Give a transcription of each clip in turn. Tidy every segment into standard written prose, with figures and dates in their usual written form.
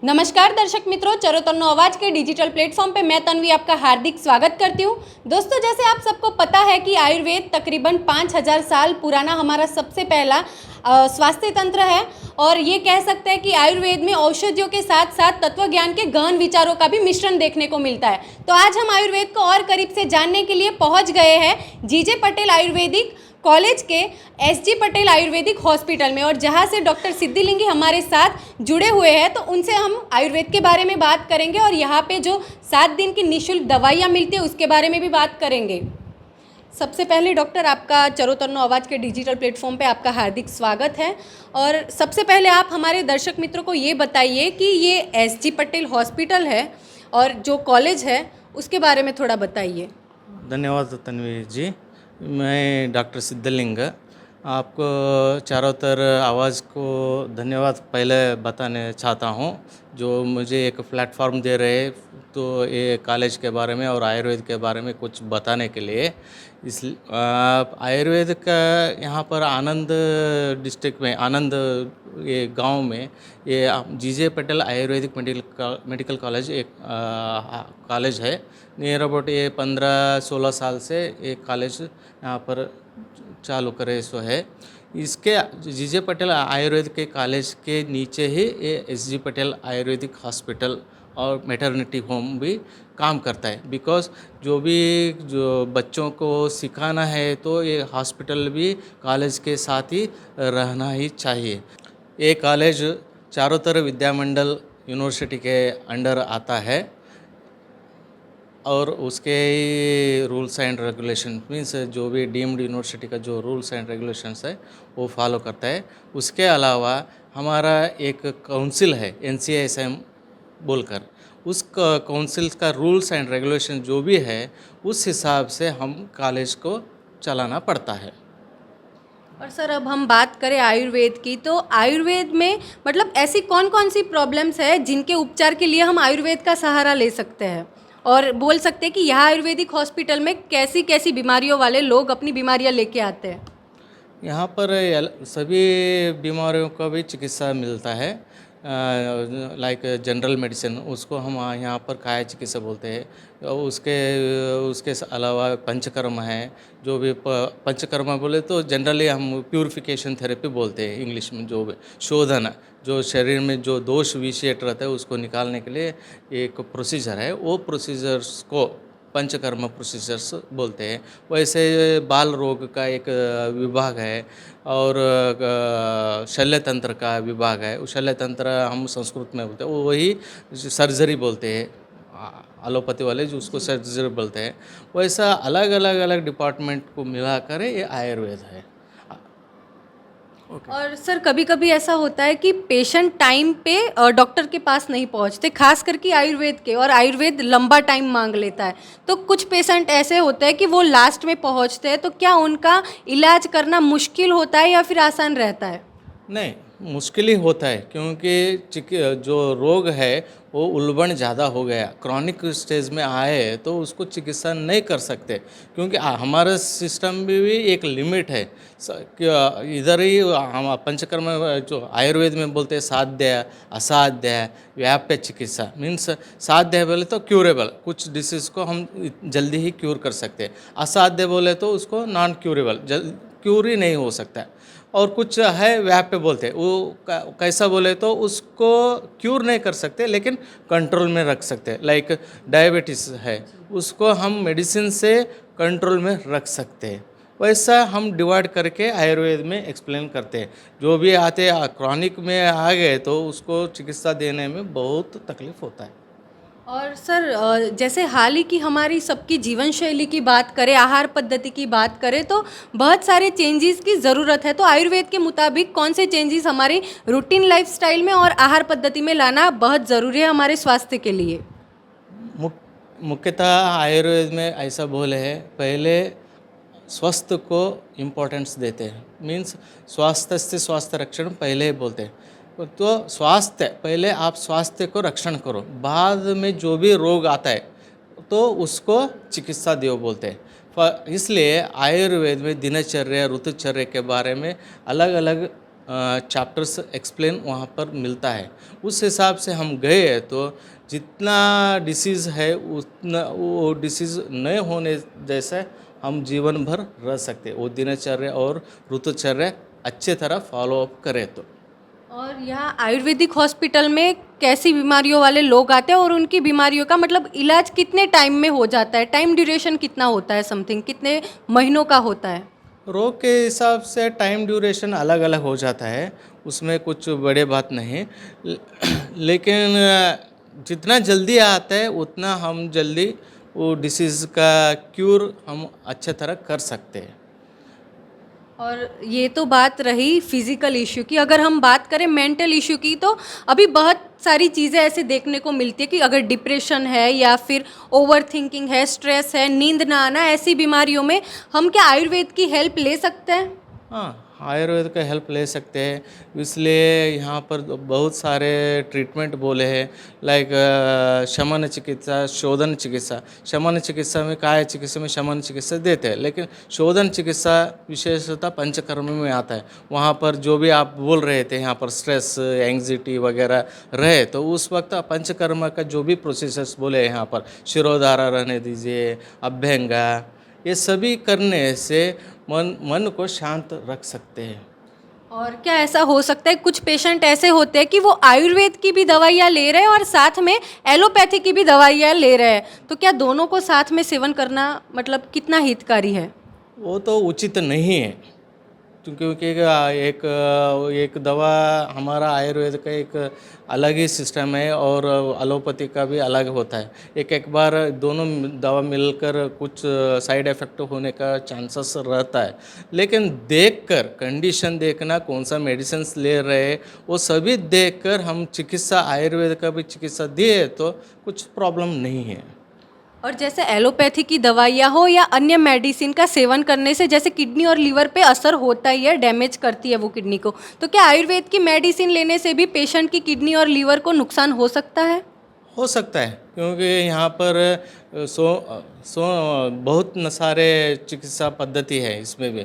नमस्कार दर्शक मित्रों, चरोतरनो आवाज़ के डिजिटल प्लेटफॉर्म पे मैं तन्वी आपका हार्दिक स्वागत करती हूँ। दोस्तों, जैसे आप सबको पता है कि आयुर्वेद तकरीबन 5000 साल पुराना हमारा सबसे पहला स्वास्थ्य तंत्र है और ये कह सकते हैं कि आयुर्वेद में औषधियों के साथ साथ तत्व ज्ञान के गहन विचारों का भी मिश्रण देखने को मिलता है। तो आज हम आयुर्वेद को और करीब से जानने के लिए पहुँच गए हैं जीजे पटेल आयुर्वेदिक कॉलेज के एसजी पटेल आयुर्वेदिक हॉस्पिटल में, और जहां से डॉक्टर सिद्धिलिंगी हमारे साथ जुड़े हुए हैं। तो उनसे हम आयुर्वेद के बारे में बात करेंगे और यहाँ पे जो 7 दिन की निःशुल्क दवाइयाँ मिलती है उसके बारे में भी बात करेंगे। सबसे पहले डॉक्टर, आपका चरोतरनो आवाज़ के डिजिटल प्लेटफॉर्म पे आपका हार्दिक स्वागत है। और सबसे पहले आप हमारे दर्शक मित्रों को ये बताइए कि ये एसजी पटेल हॉस्पिटल है और जो कॉलेज है उसके बारे में थोड़ा बताइए। धन्यवाद तन्वी जी। मैं डॉक्टर सिद्धलिंग आपको चारों तरफ आवाज़ को धन्यवाद पहले बताने चाहता हूँ, जो मुझे एक प्लेटफॉर्म दे रहे तो ये कॉलेज के बारे में और आयुर्वेद के बारे में कुछ बताने के लिए। इस आयुर्वेद का यहाँ पर आनंद डिस्ट्रिक्ट में, आनंद ये गांव में, ये जीजे पटेल आयुर्वेदिक मेडिकल कॉलेज एक कॉलेज है। नियर अबाउट ये 15-16 साल से ये कॉलेज यहाँ पर चालू करे सो है। इसके जीजे पटेल आयुर्वेद के कॉलेज के नीचे ही ये एसजी पटेल आयुर्वेदिक हॉस्पिटल और मैटरनिटी होम भी काम करता है। बिकॉज़ जो बच्चों को सिखाना है तो ये हॉस्पिटल भी कॉलेज के साथ ही रहना ही चाहिए। ये कॉलेज चारों तरफ विद्या मंडल यूनिवर्सिटी के अंडर आता है और उसके रूल्स एंड रेगुलेशन मीन्स जो भी डीम्ड यूनिवर्सिटी का जो रूल्स एंड रेगुलेशंस है वो फॉलो करता है। उसके अलावा हमारा एक काउंसिल है NCISM बोलकर, उस काउंसिल का रूल्स एंड रेगुलेशन जो भी है उस हिसाब से हम कॉलेज को चलाना पड़ता है। और सर, अब हम बात करें आयुर्वेद की, तो आयुर्वेद में मतलब ऐसी कौन कौन सी प्रॉब्लम्स है जिनके उपचार के लिए हम आयुर्वेद का सहारा ले सकते हैं, और बोल सकते हैं कि यह आयुर्वेदिक हॉस्पिटल में कैसी कैसी बीमारियों वाले लोग अपनी बीमारियां लेके आते हैं। यहाँ पर सभी बीमारियों का भी चिकित्सा मिलता है। लाइक जनरल मेडिसिन, उसको हम यहाँ पर काया चिकित्सा बोलते हैं। और उसके अलावा पंचकर्म है, जो भी पंचकर्म बोले तो जनरली हम प्यूरिफिकेशन थेरेपी बोलते हैं इंग्लिश में। जो शोधन, जो शरीर में जो दोष विषेट रहता है उसको निकालने के लिए एक प्रोसीजर है, वो प्रोसीजर्स को पंचकर्म प्रोसीजर्स बोलते हैं। वैसे बाल रोग का एक विभाग है और शल्य तंत्र का विभाग है। शल्य तंत्र हम संस्कृत में बोलते हैं, वो वही सर्जरी बोलते हैं, एलोपैथी वाले जो उसको सर्जरी बोलते हैं। वैसा अलग अलग डिपार्टमेंट को मिलाकर ये आयुर्वेद है। और सर, कभी कभी ऐसा होता है कि पेशेंट टाइम पे डॉक्टर के पास नहीं पहुंचते, खास करके आयुर्वेद के, और आयुर्वेद लंबा टाइम मांग लेता है। तो कुछ पेशेंट ऐसे होते हैं कि वो लास्ट में पहुंचते हैं, तो क्या उनका इलाज करना मुश्किल होता है या फिर आसान रहता है? नहीं, मुश्किल ही होता है, क्योंकि जो रोग है वो उल्बण ज़्यादा हो गया, क्रॉनिक स्टेज में आए तो उसको चिकित्सा नहीं कर सकते, क्योंकि हमारा सिस्टम में भी एक लिमिट है। इधर ही हम पंचकर्म जो आयुर्वेद में बोलते हैं साध्य, असाध्य, व्याप्य चिकित्सा। मीन्स साध्य बोले तो क्यूरेबल, कुछ डिसीज़ को हम जल्दी ही क्यूर कर सकते हैं। असाध्य बोले तो उसको नॉन क्यूरेबल, क्यूर ही नहीं हो सकता है। और कुछ है व्याप्य बोलते हैं, वो कैसा बोले तो उसको क्यूर नहीं कर सकते लेकिन कंट्रोल में रख सकते हैं। लाइक डायबिटीज़ है, उसको हम मेडिसिन से कंट्रोल में रख सकते हैं। वैसा हम डिवाइड करके आयुर्वेद में एक्सप्लेन करते हैं। जो भी आते क्रॉनिक में आ गए तो उसको चिकित्सा देने में बहुत तकलीफ़ होता है। और सर, जैसे हाल ही की हमारी सबकी जीवन शैली की बात करें, आहार पद्धति की बात करें, तो बहुत सारे चेंजेस की ज़रूरत है। तो आयुर्वेद के मुताबिक कौन से चेंजेस हमारे रूटीन लाइफस्टाइल में और आहार पद्धति में लाना बहुत ज़रूरी है हमारे स्वास्थ्य के लिए? मुख्यतः आयुर्वेद में ऐसा बोले है, पहले स्वास्थ्य को इम्पोर्टेंस देते हैं। मीन्स स्वास्थ्य से स्वास्थ्य रक्षण पहले बोलते हैं। तो स्वास्थ्य पहले, आप स्वास्थ्य को रक्षण करो, बाद में जो भी रोग आता है तो उसको चिकित्सा देव बोलते हैं। इसलिए आयुर्वेद में दिनचर्या, ऋतुचर्या के बारे में अलग अलग चैप्टर्स एक्सप्लेन वहाँ पर मिलता है। उस हिसाब से हम गए तो जितना डिसीज़ है उतना वो डिसीज़ नहीं होने जैसा हम जीवन भर रह सकते, वो दिनचर्या और ऋतुचर्या अच्छे तरह फॉलो अप करें तो। और यहाँ आयुर्वेदिक हॉस्पिटल में कैसी बीमारियों वाले लोग आते हैं और उनकी बीमारियों का मतलब इलाज कितने टाइम में हो जाता है? टाइम ड्यूरेशन कितना होता है, समथिंग कितने महीनों का होता है? रोग के हिसाब से टाइम ड्यूरेशन अलग अलग हो जाता है, उसमें कुछ बड़े बात नहीं। लेकिन जितना जल्दी आता है उतना हम जल्दी वो डिसीज़ का क्यूर हम अच्छे तरह कर सकते हैं। और ये तो बात रही फिजिकल इश्यू की। अगर हम बात करें मेंटल इश्यू की, तो अभी बहुत सारी चीज़ें ऐसे देखने को मिलती है कि अगर डिप्रेशन है या फिर ओवर थिंकिंग है, स्ट्रेस है, नींद ना आना, ऐसी बीमारियों में हम क्या आयुर्वेद की हेल्प ले सकते हैं? हाँ, आयुर्वेद का हेल्प ले सकते हैं, इसलिए यहाँ पर बहुत सारे ट्रीटमेंट बोले हैं, लाइक शमन चिकित्सा, शोधन चिकित्सा। शमन चिकित्सा में काय चिकित्सा में शमन चिकित्सा देते हैं, लेकिन शोधन चिकित्सा विशेषतः पंचकर्म में आता है। वहाँ पर जो भी आप बोल रहे थे, यहाँ पर स्ट्रेस, एंग्जाइटी वगैरह रहे तो उस वक्त पंचकर्म का जो भी प्रोसेसर्स बोले यहाँ पर, शिरोधारा रहने दीजिए, अभ्यंगा, ये सभी करने से मन को शांत रख सकते हैं। और क्या ऐसा हो सकता है, कुछ पेशेंट ऐसे होते हैं कि वो आयुर्वेद की भी दवाइयाँ ले रहे हैं और साथ में एलोपैथी की भी दवाइयाँ ले रहे हैं, तो क्या दोनों को साथ में सेवन करना मतलब कितना हितकारी है? वो तो उचित नहीं है, क्योंकि एक दवा, हमारा आयुर्वेद का एक अलग ही सिस्टम है और एलोपैथी का भी अलग होता है। एक बार दोनों दवा मिलकर कुछ साइड इफ़ेक्ट होने का चांसेस रहता है, लेकिन देखकर कंडीशन देखना, कौन सा मेडिसिन्स ले रहे हैं, वो सभी देखकर हम चिकित्सा, आयुर्वेद का भी चिकित्सा दिए तो कुछ प्रॉब्लम नहीं है। और जैसे एलोपैथी की दवाइयाँ हो या अन्य मेडिसिन का सेवन करने से जैसे किडनी और लीवर पे असर होता ही है, डैमेज करती है वो किडनी को, तो क्या आयुर्वेद की मेडिसिन लेने से भी पेशेंट की किडनी और लीवर को नुकसान हो सकता है? हो सकता है, क्योंकि यहाँ पर सो बहुत न सारे चिकित्सा पद्धति है इसमें भी,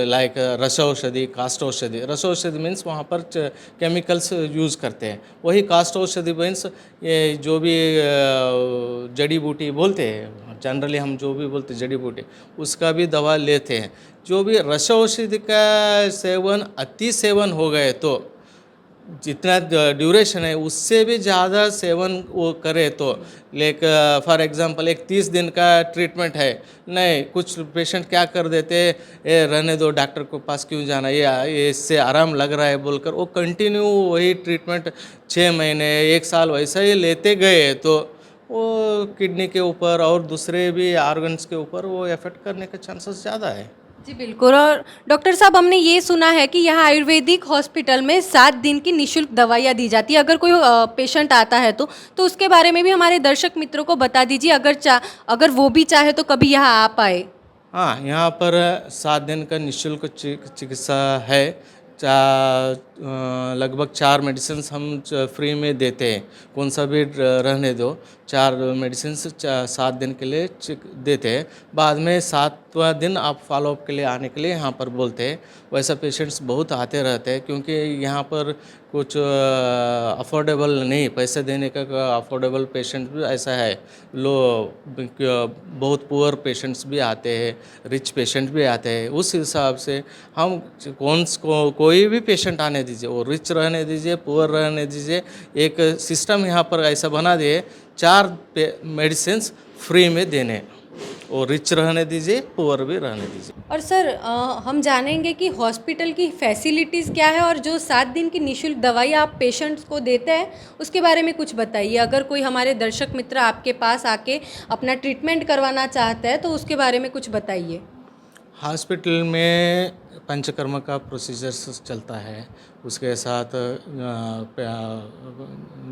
लाइक रस औषधि, काष्ठ औषधि। रस औषधि मीन्स वहाँ पर केमिकल्स यूज़ करते हैं, वही काष्ठ औषधि मीन्स ये जो भी जड़ी बूटी बोलते हैं, जनरली हम जो भी बोलते हैं जड़ी बूटी, उसका भी दवा लेते हैं। जो भी रस औषधि का सेवन, अति सेवन हो गए तो जितना ड्यूरेशन है उससे भी ज़्यादा सेवन वो करे तो, लाइक फॉर एग्जांपल एक 30 दिन का ट्रीटमेंट है, नहीं कुछ पेशेंट क्या कर देते, ये रहने दो, डॉक्टर के पास क्यों जाना, ये इससे आराम लग रहा है बोलकर वो कंटिन्यू वही ट्रीटमेंट 6 महीने 1 साल वैसा ही लेते गए तो वो किडनी के ऊपर और दूसरे भी ऑर्गन्स के ऊपर वो इफेक्ट करने का चांसेस ज़्यादा है। जी बिल्कुल। और डॉक्टर साहब, हमने ये सुना है कि यहाँ आयुर्वेदिक हॉस्पिटल में 7 दिन की निःशुल्क दवाइयाँ दी जाती है। अगर कोई पेशेंट आता है तो उसके बारे में भी हमारे दर्शक मित्रों को बता दीजिए, अगर वो भी चाहे तो कभी यहाँ आ पाए। हाँ, यहाँ पर 7 दिन का निःशुल्क चिकित्सा है। लगभग 4 मेडिसिन हम फ्री में देते हैं, कौन सा भी रहने दो, 4 मेडिसिन 7 दिन के लिए देते हैं। बाद में 7वां दिन आप फॉलोअप के लिए आने के लिए यहाँ पर बोलते हैं। वैसा पेशेंट्स बहुत आते रहते हैं, क्योंकि यहाँ पर कुछ अफोर्डेबल नहीं, पैसे देने का अफोर्डेबल पेशेंट भी ऐसा है, बहुत पुअर पेशेंट्स भी आते हैं, रिच पेशेंट भी आते हैं। उस हिसाब से हम कोई भी पेशेंट आने दीजिए, वो रिच रहने दीजिए, पुअर रहने दीजिए, एक सिस्टम यहाँ पर ऐसा बना दिए, 4 मेडिसिन फ्री में देने, और रिच रहने दीजिए, पुअर भी रहने दीजिए। और सर, हम जानेंगे कि हॉस्पिटल की फैसिलिटीज़ क्या है, और जो 7 दिन की निःशुल्क दवाई आप पेशेंट्स को देते हैं उसके बारे में कुछ बताइए। अगर कोई हमारे दर्शक मित्र आपके पास आके अपना ट्रीटमेंट करवाना चाहता है तो उसके बारे में कुछ बताइए। हॉस्पिटल में पंचकर्म का प्रोसीजर्स चलता है, उसके साथ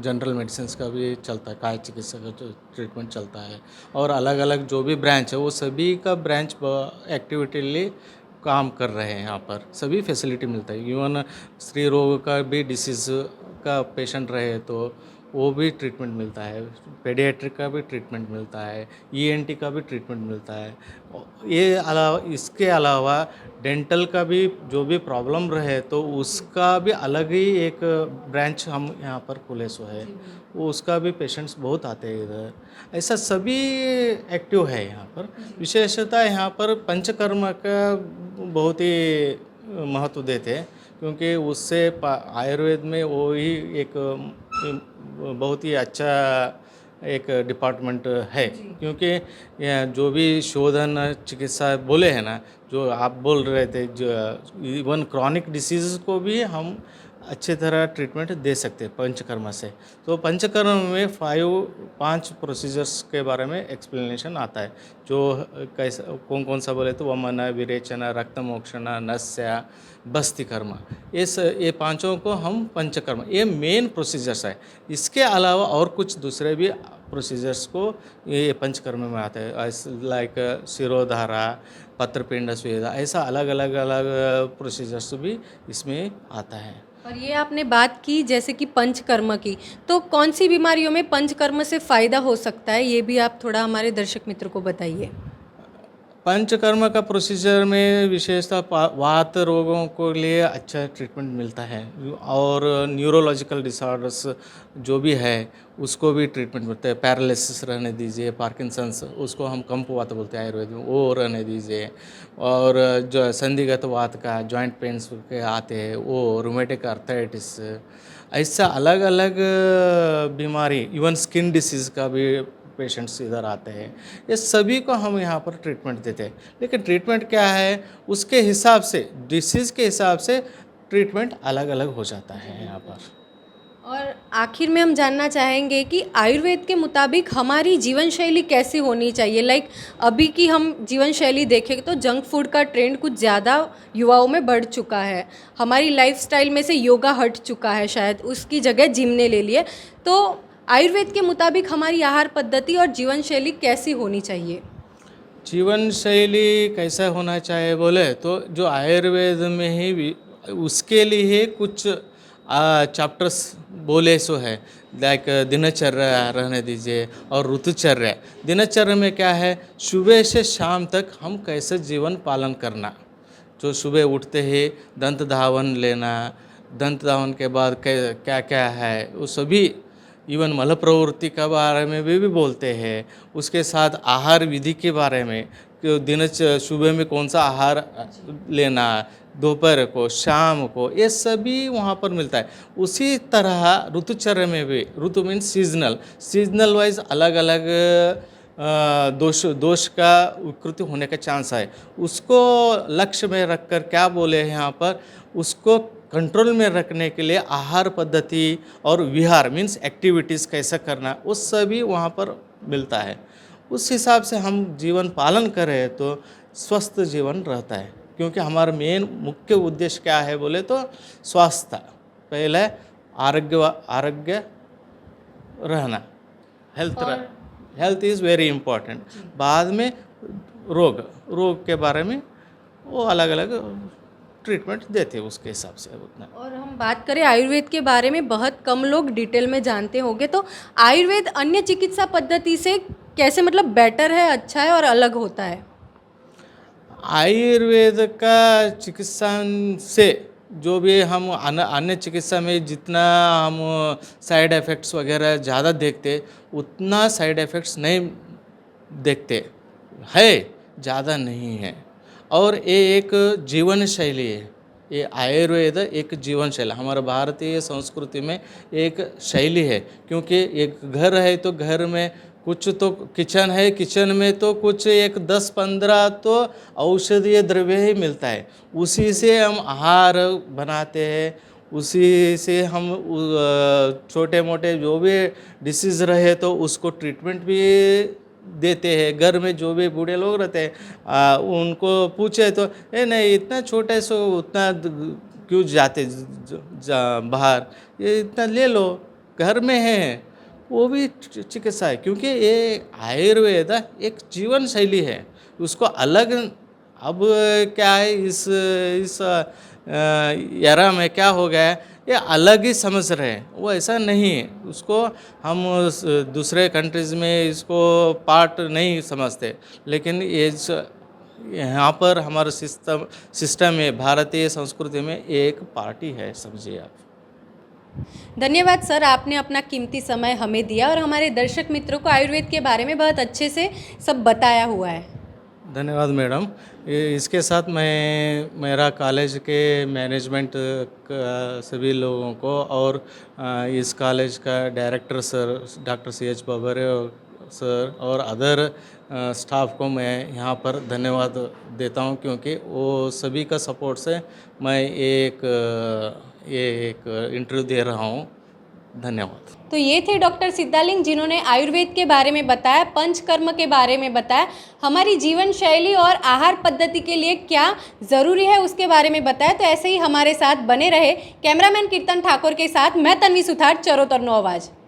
जनरल मेडिसिन्स का भी चलता है, काय चिकित्सा का जो ट्रीटमेंट चलता है, और अलग अलग जो भी ब्रांच है वो सभी का ब्रांच एक्टिविटीली काम कर रहे हैं। यहाँ पर सभी फैसिलिटी मिलता है। इवन स्त्री रोग का भी डिसीज़ का पेशेंट रहे तो वो भी ट्रीटमेंट मिलता है, पेडियाट्रिक का भी ट्रीटमेंट मिलता है, ईएनटी का भी ट्रीटमेंट मिलता है। इसके अलावा डेंटल का भी जो भी प्रॉब्लम रहे तो उसका भी अलग ही एक ब्रांच हम यहाँ पर खोले सो है, वो उसका भी पेशेंट्स बहुत आते हैं इधर। ऐसा सभी एक्टिव है यहाँ पर। विशेषता यहाँ पर पंचकर्म का बहुत ही महत्व देते हैं, क्योंकि उससे आयुर्वेद में वो ही एक बहुत ही अच्छा एक डिपार्टमेंट है, क्योंकि जो भी शोधन चिकित्सा बोले हैं ना, जो आप बोल रहे थे, जो इवन क्रॉनिक डिसीज़ को भी हम अच्छे तरह ट्रीटमेंट दे सकते हैं पंचकर्म से। तो पंचकर्म में 5 प्रोसीजर्स के बारे में एक्सप्लेनेशन आता है, जो कैसा कौन कौन सा बोले तो वमन, विरेचन, रक्तमोक्षण, नस्य, बस्तिकर्म, ये पांचों को हम पंचकर्म, ये मेन प्रोसीजर्स है। इसके अलावा और कुछ दूसरे भी प्रोसीजर्स को ये पंचकर्म में आते हैं, लाइक शिरोधारा, पत्रपिंड स्वेदा, ऐसा अलग अलग प्रोसीजर्स भी इसमें आता है। और ये आपने बात की जैसे कि पंचकर्म की, तो कौन सी बीमारियों में पंचकर्म से फ़ायदा हो सकता है, ये भी आप थोड़ा हमारे दर्शक मित्र को बताइए। पंचकर्म का प्रोसीजर में विशेषतः वात रोगों को लिए अच्छा ट्रीटमेंट मिलता है, और न्यूरोलॉजिकल डिसऑर्डर्स जो भी है उसको भी ट्रीटमेंट मिलता है। पैरालिसिस रहने दीजिए, पार्किंसंस, उसको हम कंपवात बोलते हैं आयुर्वेद में, वो रहने दीजिए। और जो संधिगत वात का जॉइंट पेन्स के आते हैं, वो रूमेटिक आर्थराइटिस, ऐसा अलग अलग बीमारी, इवन स्किन डिसीज़ का भी पेशेंट्स इधर आते हैं। ये सभी को हम यहाँ पर ट्रीटमेंट देते हैं, लेकिन ट्रीटमेंट क्या है उसके हिसाब से, डिसीज़ के हिसाब से ट्रीटमेंट अलग अलग हो जाता है यहाँ पर। और आखिर में हम जानना चाहेंगे कि आयुर्वेद के मुताबिक हमारी जीवन शैली कैसी होनी चाहिए। लाइक अभी की हम जीवन शैली देखें तो जंक फूड का ट्रेंड कुछ ज़्यादा युवाओं में बढ़ चुका है, हमारी लाइफस्टाइल में से योगा हट चुका है, शायद उसकी जगह जिम ने ले लिए। तो आयुर्वेद के मुताबिक हमारी आहार पद्धति और जीवन शैली कैसी होनी चाहिए? जीवन शैली कैसा होना चाहिए बोले तो जो आयुर्वेद में ही उसके लिए कुछ चैप्टर्स बोले सो है, लाइक दिनचर्या रहने दीजिए और ऋतुचर्या। दिनचर्या में क्या है, सुबह से शाम तक हम कैसे जीवन पालन करना, जो सुबह उठते ही दंत धावन लेना, दंत धावन के बाद क्या क्या है वो सभी, इवन मल प्रवृत्ति के बारे में भी बोलते हैं। उसके साथ आहार विधि के बारे में कि सुबह में कौन सा आहार लेना, दोपहर को, शाम को, ये सभी वहाँ पर मिलता है। उसी तरह ऋतुचर्या में भी, ऋतु मीन्स सीजनल वाइज अलग अलग दोष का विकृति होने का चांस है। उसको लक्ष्य में रखकर क्या बोले हैं यहाँ पर, उसको कंट्रोल में रखने के लिए आहार पद्धति और विहार मीन्स एक्टिविटीज़ कैसा करना, वो सभी वहाँ पर मिलता है। उस हिसाब से हम जीवन पालन करें तो स्वस्थ जीवन रहता है, क्योंकि हमारा मेन मुख्य उद्देश्य क्या है बोले तो स्वास्थ्य, पहले आरोग्य रहना, हेल्थ इज़ वेरी इम्पॉर्टेंट। बाद में रोग के बारे में वो अलग अलग ट्रीटमेंट देते हैं उसके हिसाब से उतना। और हम बात करें आयुर्वेद के बारे में, बहुत कम लोग डिटेल में जानते होंगे, तो आयुर्वेद अन्य चिकित्सा पद्धति से कैसे मतलब बेटर है, अच्छा है और अलग होता है? आयुर्वेद का चिकित्सा से जो भी हम अन्य चिकित्सा में जितना हम साइड इफ़ेक्ट्स वगैरह ज़्यादा देखते, उतना साइड इफ़ेक्ट्स नहीं देखते है, ज़्यादा नहीं है। और ये एक जीवन शैली है, ये आयुर्वेद एक जीवन शैली, हमारे भारतीय संस्कृति में एक शैली है। क्योंकि एक घर है तो घर में कुछ तो किचन है, किचन में तो कुछ एक 10-15 तो औषधीय द्रव्य ही मिलता है, उसी से हम आहार बनाते हैं, उसी से हम छोटे मोटे जो भी डिसीज़ रहे तो उसको ट्रीटमेंट भी देते हैं। घर में जो भी बूढ़े लोग रहते हैं उनको पूछे तो नहीं इतना छोटे सो उतना क्यों जाते बाहर, ये इतना ले लो, घर में है, वो भी चिकित्सा है। क्योंकि ये आयुर्वेद एक जीवन शैली है, उसको अलग अब क्या है इस एरा में क्या हो गया है, ये अलग ही समझ रहे हैं, वो ऐसा नहीं है। उसको हम दूसरे कंट्रीज़ में इसको पार्ट नहीं समझते, लेकिन यहाँ पर हमारा सिस्टम में, भारतीय संस्कृति में एक पार्टी है, समझिए आप। धन्यवाद सर, आपने अपना कीमती समय हमें दिया और हमारे दर्शक मित्रों को आयुर्वेद के बारे में बहुत अच्छे से सब बताया हुआ है। धन्यवाद मैडम। इसके साथ मैं मेरा कॉलेज के मैनेजमेंट का सभी लोगों को और इस कॉलेज का director sir doctor CH Babre sir और अदर स्टाफ को मैं यहाँ पर धन्यवाद देता हूँ, क्योंकि वो सभी का सपोर्ट से मैं ये एक इंटरव्यू दे रहा हूँ। धन्यवाद। तो ये थे डॉक्टर सिद्धालिंग, जिन्होंने आयुर्वेद के बारे में बताया, पंचकर्म के बारे में बताया, हमारी जीवन शैली और आहार पद्धति के लिए क्या ज़रूरी है उसके बारे में बताया। तो ऐसे ही हमारे साथ बने रहे। कैमरामैन कीर्तन ठाकुर के साथ मैं तन्वी सुथार, चरोतरनो आवाज़।